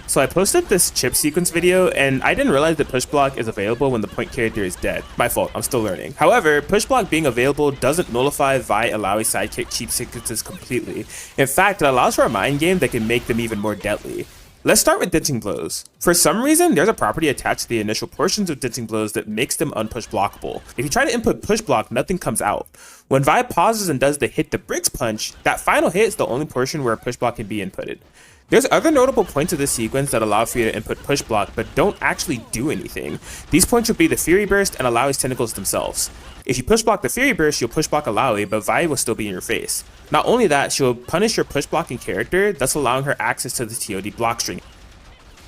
So I posted this chip sequence video and I didn't realize that push block is available when the point character is dead. My fault, I'm still learning. However, push block being available doesn't nullify Vi, Illaoi, Sidekick cheap sequences completely. In fact, it allows for a mind game that can make them even more deadly. Let's start with Dancing Blows. For some reason, there's a property attached to the initial portions of Dancing Blows that makes them unpush blockable. If you try to input push block, nothing comes out. When Vi pauses and does the hit the bricks punch, that final hit is the only portion where push block can be inputted. There's other notable points of this sequence that allow for you to input push block but don't actually do anything. These points would be the Fury Burst and Illaoi's tentacles themselves. If you push block the Fury Burst, you'll push block Illaoi, but Vi will still be in your face. Not only that, she'll punish your push blocking character, thus allowing her access to the TOD Blockstring.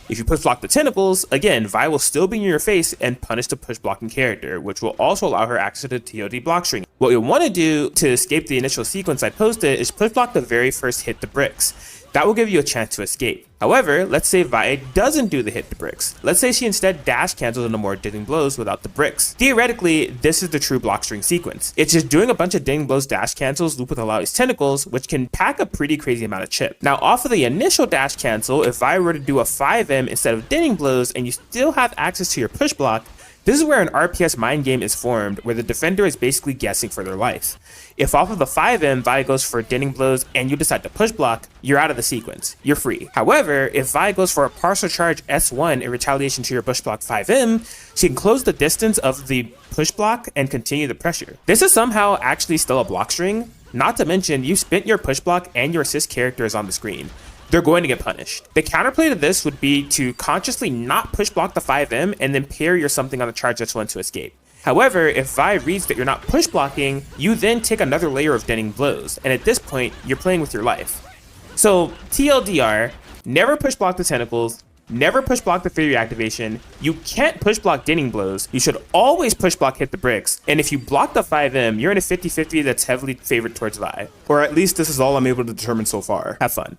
If you push block the tentacles, again, Vi will still be in your face and punish the push blocking character, which will also allow her access to the TOD Blockstring. What you'll want to do to escape the initial sequence I posted is push block the very first hit the bricks. That will give you a chance to escape. However, let's say Vi doesn't do the hit the bricks. Let's say she instead dash cancels into more Dancing Blows without the bricks. Theoretically, this is the true Blockstring sequence. It's just doing a bunch of Dancing Blows dash cancels loop with Illaoi's tentacles, which can pack a pretty crazy amount of chip. Now, off of the initial dash cancel, if Vi were to do a 5M instead of Dancing Blows and you still have access to your push block, this is where an RPS mind game is formed, where the defender is basically guessing for their life. If off of the 5M, Vi goes for Dancing Blows and you decide to push block, you're out of the sequence. You're free. However, if Vi goes for a partial charge S1 in retaliation to your push block 5M, she can close the distance of the push block and continue the pressure. This is somehow actually still a block string. Not to mention, you spent your push block and your assist character is on the screen. They're going to get punished. The counterplay to this would be to consciously not push block the 5M and then pair your something on the charge S1 to escape. However, if Vi reads that you're not push blocking, you then take another layer of Dancing Blows, and at this point, you're playing with your life. So, TLDR, never push block the tentacles, never push block the Fury activation, you can't push block Dancing Blows, you should always push block hit the bricks, and if you block the 5M, you're in a 50-50 that's heavily favored towards Vi. Or at least this is all I'm able to determine so far. Have fun.